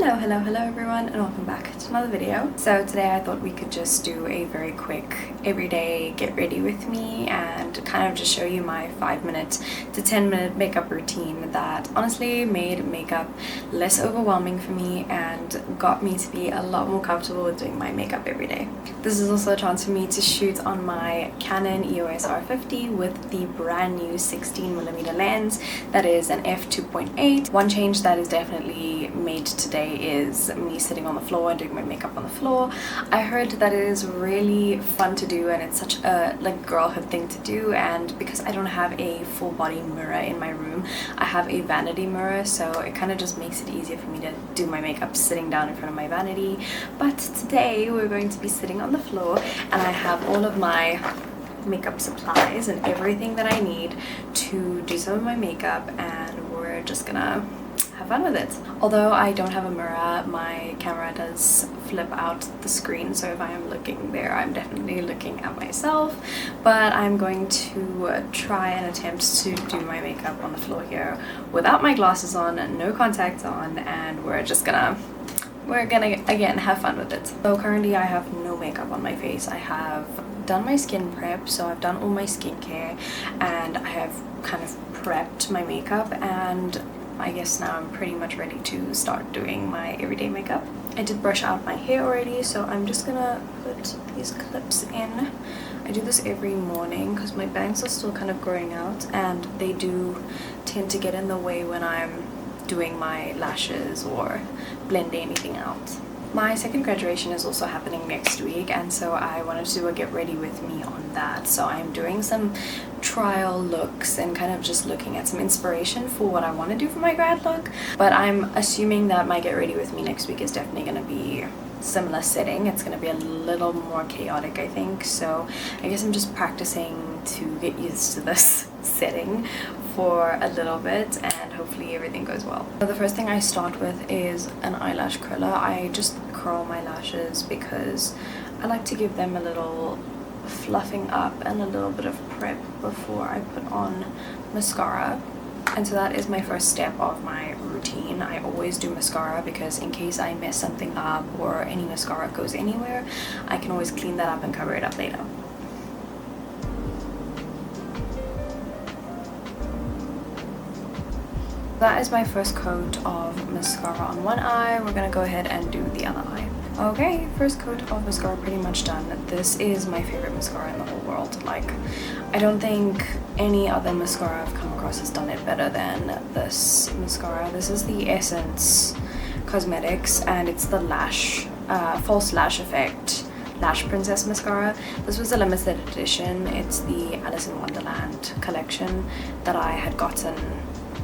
Hello everyone, and welcome back to another video. So today I thought we could just do a very quick everyday get ready with me and kind of just show you my 5-minute to 10-minute makeup routine that honestly made makeup less overwhelming for me and got me to be a lot more comfortable with doing my makeup every day. This is also a chance for me to shoot on my Canon EOS R50 with the brand new 16mm lens that is an f2.8. One change that is definitely made today is me sitting on the floor and doing my makeup on the floor. I heard that it is really fun to do and it's such a girlhood thing to do, and because I don't have a full body mirror in my room, I have a vanity mirror, so it kind of just makes it easier for me to do my makeup sitting down in front of my vanity. But today we're going to be sitting on the floor and I have all of my makeup supplies and everything that I need to do some of my makeup, and we're just gonna have fun with it. Although I don't have a mirror, my camera does flip out the screen, so if I am looking there, I'm definitely looking at myself. But I'm going to try and attempt to do my makeup on the floor here without my glasses on, no contacts on, and we're gonna again have fun with it. So currently I have no makeup on my face. I have done my skin prep, so I've done all my skincare and I have kind of prepped my makeup, and I guess now I'm pretty much ready to start doing my everyday makeup. I did brush out my hair already, so I'm just gonna put these clips in. I do this every morning because my bangs are still kind of growing out and they do tend to get in the way when I'm doing my lashes or blending anything out. My second graduation is also happening next week, and so I wanted to do a get ready with me on that. So I'm doing some trial looks and kind of just looking at some inspiration for what I want to do for my grad look. But I'm assuming that my get ready with me next week is definitely going to be similar setting. It's going to be a little more chaotic, I think. So I guess I'm just practicing to get used to this setting for a little bit, and hopefully everything goes well. So the first thing I start with is an eyelash curler. I just curl my lashes because I like to give them a little fluffing up and a little bit of prep before I put on mascara. And so that is my first step of my routine. I always do mascara because in case I mess something up or any mascara goes anywhere, I can always clean that up and cover it up later. That is my first coat of mascara on one eye. We're gonna go ahead and do the other eye. Okay, first coat of mascara pretty much done. This is my favorite mascara in the whole world. Like, I don't think any other mascara I've come across has done it better than this mascara. This is the Essence Cosmetics and it's the False Lash Effect Lash Princess mascara. This was a limited edition. It's the Alice in Wonderland collection that I had gotten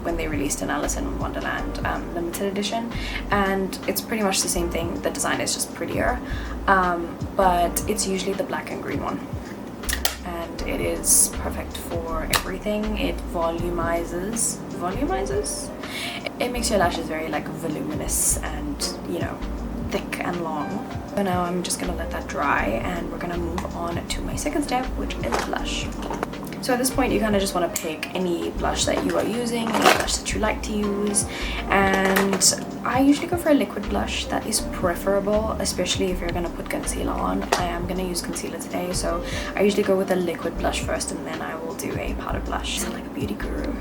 when they released an Alice in Wonderland limited edition, and it's pretty much the same thing. The design is just prettier, but it's usually the black and green one, and it is perfect for everything. It volumizes. It makes your lashes very voluminous and, you know, thick and long. So now I'm just gonna let that dry and we're gonna move on to my second step, which is blush. So at this point you kind of just want to pick any blush that you are using, any blush that you like to use, and I usually go for a liquid blush. That is preferable, especially if you're going to put concealer on. I am going to use concealer today, so I usually go with a liquid blush first and then I will do a powder blush. I sound like a beauty guru.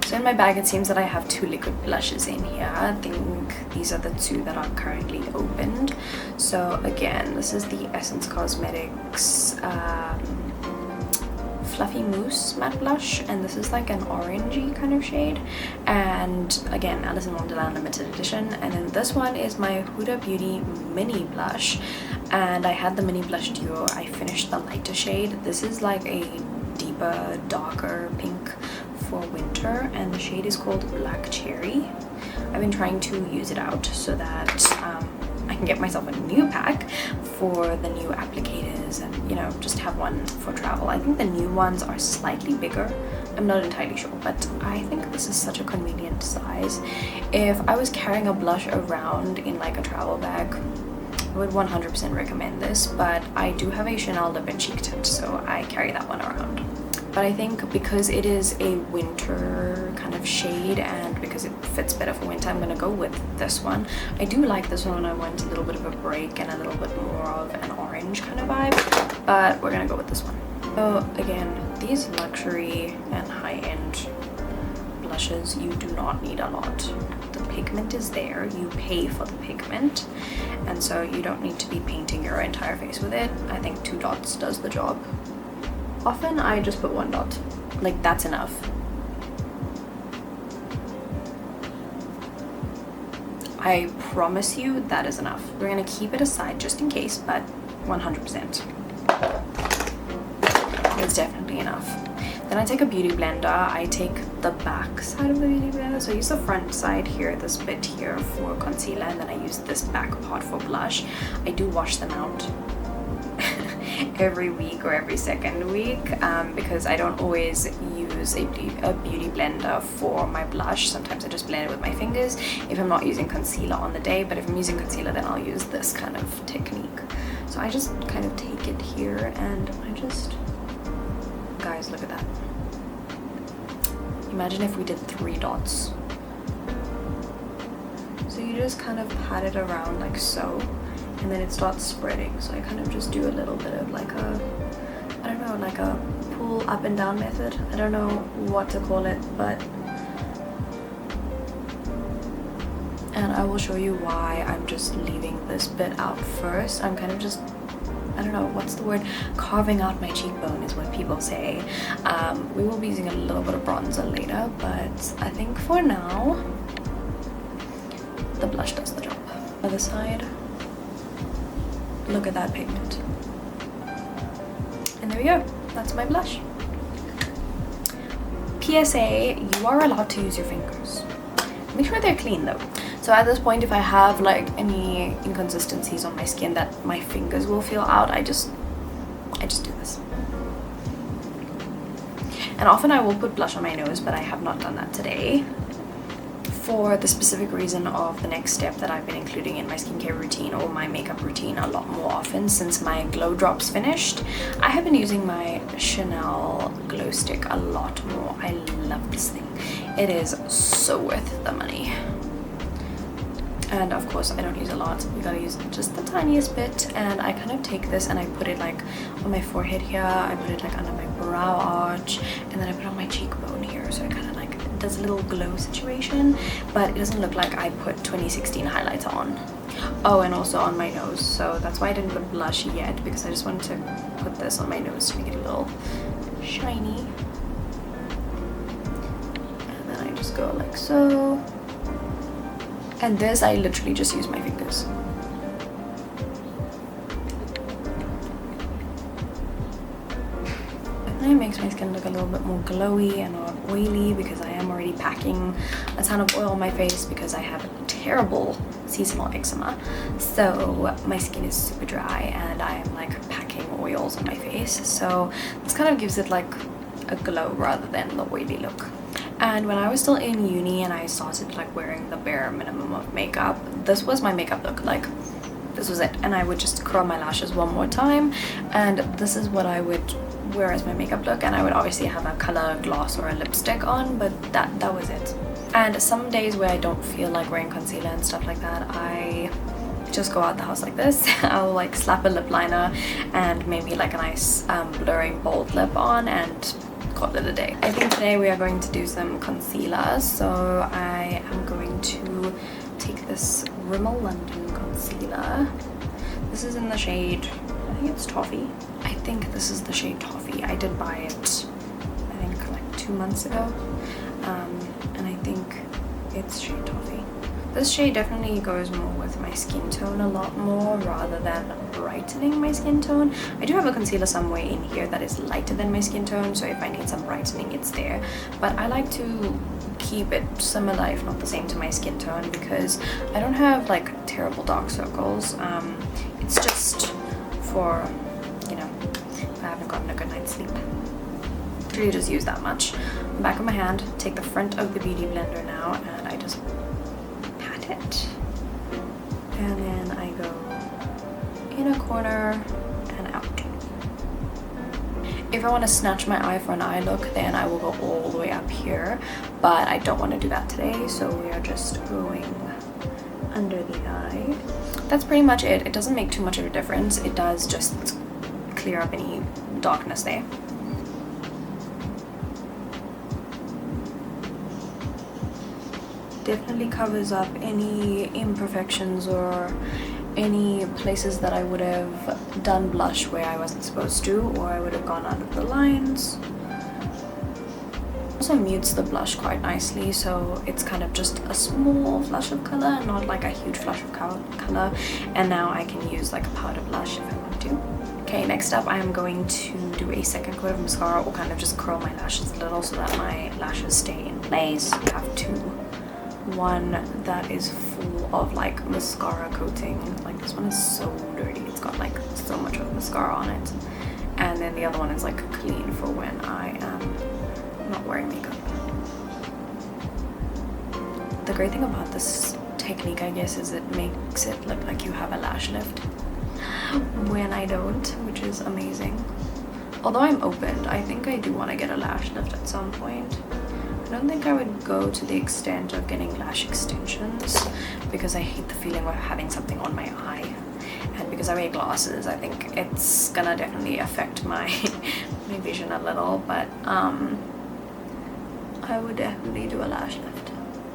So in my bag it seems that I have 2 liquid blushes in here. I think these are the 2 that are currently opened. So again, this is the Essence Cosmetics Fluffy Mousse matte blush, and this is like an orangey kind of shade, and again Alice in Wonderland limited edition. And then this one is my Huda Beauty mini blush, and I had the mini blush duo. I finished the lighter shade. This is like a deeper, darker pink for winter, and the shade is called Black Cherry. I've been trying to use it out so that I can get myself a new pack for the new applicators and, you know, just have one for travel. I think the new ones are slightly bigger. I'm not entirely sure, but I think this is such a convenient size. If I was carrying a blush around in like a travel bag, I would 100% recommend this, but I do have a Chanel lip and cheek tint, so I carry that one around. but I think because it is a winter kind of shade and because it fits better for winter, I'm gonna go with this one. I do like this one when I want a little bit of a break and a little bit more of an orange kind of vibe, but we're gonna go with this one. So again, these luxury and high-end blushes, you do not need a lot. The pigment is there, you pay for the pigment, and so you don't need to be painting your entire face with it. I think 2 dots does the job. Often I just put 1 dot, like that's enough. I promise you that is enough. We're gonna keep it aside just in case, but 100%. It's definitely enough. Then I take a beauty blender. I take the back side of the beauty blender. So I use the front side here, this bit here for concealer, and then I use this back part for blush. I do wash them out every week or every second week because I don't always use a beauty blender for my blush. Sometimes I just blend it with my fingers if I'm not using concealer on the day, but if I'm using concealer then I'll use this kind of technique. So I just kind of take it here and I just, guys, look at that. Imagine if we did 3 dots. So you just kind of pat it around like so, and then it starts spreading. So I kind of just do a little bit of like a, I don't know, like a pull up and down method. I don't know what to call it, but, and I will show you why I'm just leaving this bit out first. I'm kind of just, I don't know, what's the word? Carving out my cheekbone is what people say. We will be using a little bit of bronzer later, but I think for now, the blush does the job. Other side, look at that pigment. And there we go, that's my blush. PSA, you are allowed to use your fingers. Make sure they're clean though. So at this point, if I have like any inconsistencies on my skin that my fingers will feel out, I just do this. And often I will put blush on my nose, but I have not done that today for the specific reason of the next step that I've been including in my skincare routine or my makeup routine a lot more often since my glow drops finished. I have been using my Chanel glow stick a lot more. I love this thing. It is so worth the money. And of course I don't use a lot, you gotta use just the tiniest bit, and I kind of take this and I put it like on my forehead here, I put it like under my brow arch, and then I put it on my cheekbone here, so it kind of like does a little glow situation, but it doesn't look like I put 2016 highlighter on. Oh, and also on my nose, so that's why I didn't put blush yet, because I just wanted to put this on my nose to make it a little shiny. And then I just go like so. And this, I literally just use my fingers. And it makes my skin look a little bit more glowy and not oily because I am already packing a ton of oil on my face because I have terrible seasonal eczema. So my skin is super dry and I am like packing oils on my face. So this kind of gives it like a glow rather than the oily look. And when I was still in uni and I started like wearing the bare minimum of makeup, this was my makeup look, like this was it. And I would just curl my lashes one more time and this is what I would wear as my makeup look, and I would obviously have a color gloss or a lipstick on, but that was it. And some days where I don't feel like wearing concealer and stuff like that, I just go out the house like this. I'll like slap a lip liner and maybe like a nice blurring bold lip on and call it a day. I think today we are going to do some concealer, so I am going to take this Rimmel London concealer. This is in the shade, I think it's Toffee. I think this is the shade Toffee. I did buy it, I think like 2 months ago, and I think it's shade Toffee. This shade definitely goes more with my skin tone a lot more rather than brightening my skin tone. I do have a concealer somewhere in here that is lighter than my skin tone, so if I need some brightening, it's there. But I like to keep it similar, if not the same, to my skin tone because I don't have like terrible dark circles. It's just for, you know, if I haven't gotten a good night's sleep. Really just use that much. On the back of my hand, take the front of the beauty blender now, and I just pat it. And then I go in a corner and out. If I want to snatch my eye for an eye look, then I will go all the way up here, but I don't want to do that today, so we are just going under the eye. That's pretty much it. It doesn't make too much of a difference. It does just clear up any darkness there. Definitely covers up any imperfections or any places that I would have done blush where I wasn't supposed to, or I would have gone out of the lines. Also mutes the blush quite nicely, so it's kind of just a small flush of color, not like a huge flush of color. And now I can use like a powder blush if I want to. Okay, next up I am going to do a second coat of mascara, or kind of just curl my lashes a little so that my lashes stay in place. I have two. One that is full of like mascara coating, like this one is so dirty, it's got like so much of mascara on it, and then the other one is like clean for when I am not wearing makeup. The great thing about this technique, I guess, is it makes it look like you have a lash lift when I don't, which is amazing. Although I'm opened, I think I do want to get a lash lift at some point. I don't think I would go to the extent of getting lash extensions because I hate the feeling of having something on my eye, and because I wear glasses, I think it's gonna definitely affect my my vision a little, but I would definitely do a lash lift.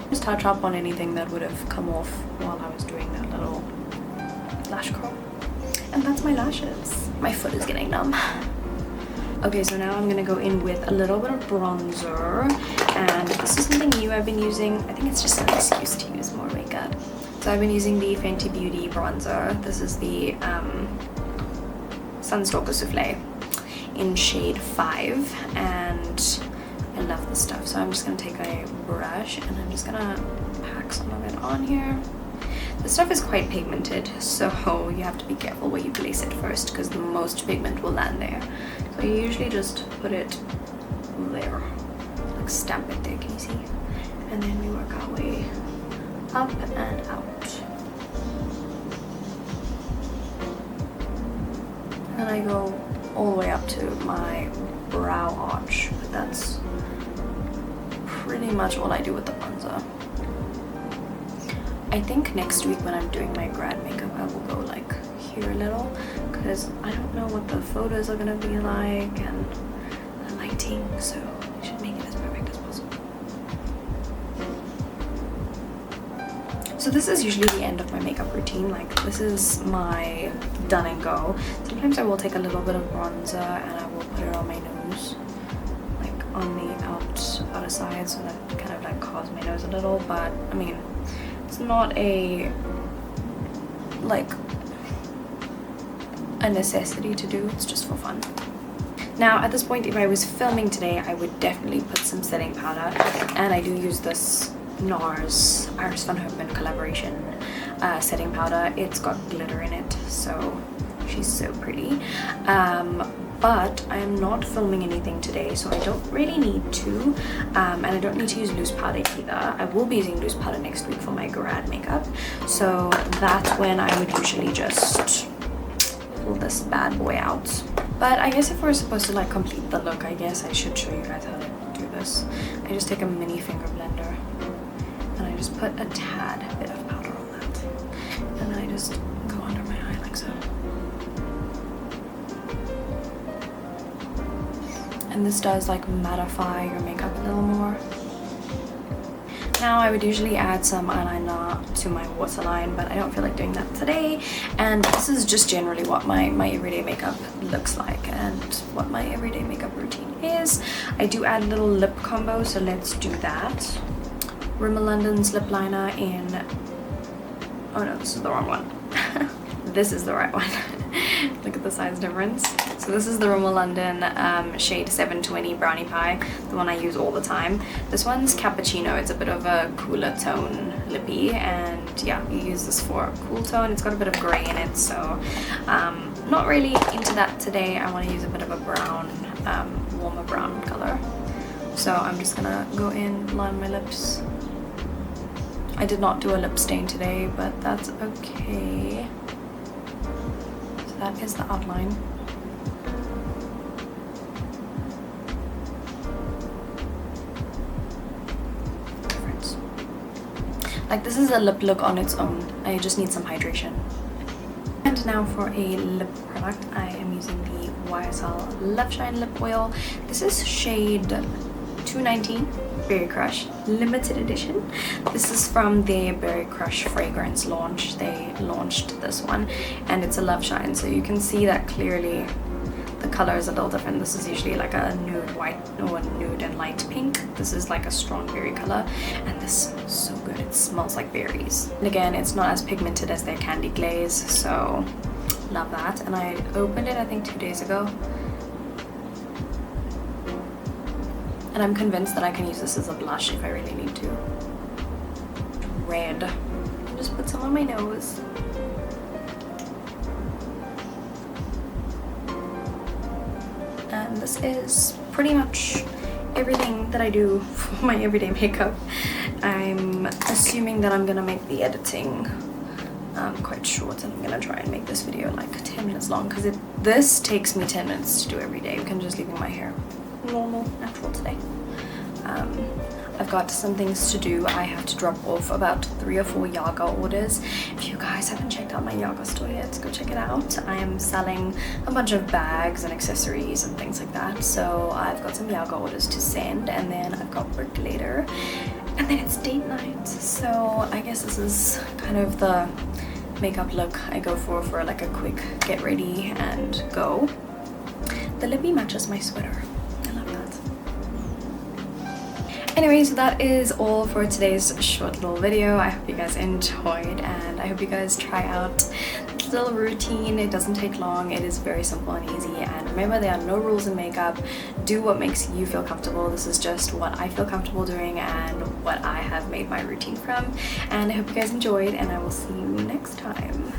Just touch up on anything that would have come off while I was doing that little lash curl. And that's my lashes. My foot is getting numb. Okay, so now I'm gonna go in with a little bit of bronzer, and this is something new I've been using. I think it's just an excuse to use more makeup. So I've been using the Fenty Beauty bronzer. This is the Sunstalker Souffle in shade 5, and I love this stuff. So I'm just gonna take a brush and I'm just gonna pack some of it on here. This stuff is quite pigmented, so you have to be careful where you place it first because the most pigment will land there. So you usually just put it there, like stamp it there, can you see? And then we work our way up and out. And I go all the way up to my brow arch, but that's pretty much all I do with the bronzer. I think next week when I'm doing my grad makeup, I will go like here a little, because I don't know what the photos are gonna be like and the lighting, so I should make it as perfect as possible. So this is usually the end of my makeup routine. Like, this is my done and go. Sometimes I will take a little bit of bronzer and I will put it on my nose, like on the outer side, so that kind of like carves my nose a little, but I mean, it's not a necessity to do, it's just for fun. Now at this point, if I was filming today, I would definitely put some setting powder, and I do use this NARS Iris van Herpen collaboration setting powder. It's got glitter in it, so she's so pretty. But I am not filming anything today, so I don't really need to, and I don't need to use loose powder either. I will be using loose powder next week for my grad makeup, so that's when I would usually just pull this bad boy out. But I guess if we're supposed to like complete the look, I guess I should show you guys how to do this. I just take a mini finger blender and I just put a tad bit of powder on that, and then I just go under my eye like so. And this does like mattify your makeup a little more. Now I would usually add some eyeliner to my waterline, but I don't feel like doing that today. And this is just generally what my everyday makeup looks like and what my everyday makeup routine is. I do add a little lip combo, so let's do that. Rimmel London's lip liner in, oh no, this is the wrong one. This is the right one. Look at the size difference. So this is the Rimmel London shade 720 Brownie Pie, the one I use all the time. This one's Cappuccino. It's a bit of a cooler tone lippy, and yeah, you use this for a cool tone. It's got a bit of gray in it, so not really into that today. I want to use a bit of a brown, warmer brown color. So I'm just gonna go in, line my lips. I did not do a lip stain today, but that's okay. So that is the outline. Like, this is a lip look on its own. I just need some hydration. And now for a lip product, I am using the YSL Love Shine Lip Oil. This is shade 219, Berry Crush, limited edition. This is from the Berry Crush fragrance launch. They launched this one, and it's a Love Shine, so you can see that clearly the color is a little different. This is usually like a nude white or nude and light pink. This is like a strong berry color, and this smells so good. It smells like berries. And again, it's not as pigmented as their candy glaze, so love that. And I opened it I think 2 days ago, and I'm convinced that I can use this as a blush if I really need to. Red. I'll just put some on my nose. And this is pretty much everything that I do for my everyday makeup. I'm assuming that I'm gonna make the editing quite short, and I'm gonna try and make this video like 10 minutes long, because this takes me 10 minutes to do every day. You can just leave my hair normal, natural today. I've got some things to do. I have to drop off about 3 or 4 YAGA orders. If you guys haven't checked out my YAGA store yet, go check it out. I am selling a bunch of bags and accessories and things like that. So I've got some YAGA orders to send, and then I've got work later, and then it's date night. So I guess this is kind of the makeup look I go for like a quick get ready and go. The lippy matches my sweater. I love that. Anyway, so that is all for today's short little video. I hope you guys enjoyed, and I hope you guys try out this little routine. It doesn't take long. It is very simple and easy, and remember, there are no rules in makeup. Do what makes you feel comfortable. This is just what I feel comfortable doing and what I have made my routine from, and I hope you guys enjoyed, and I will see you next time.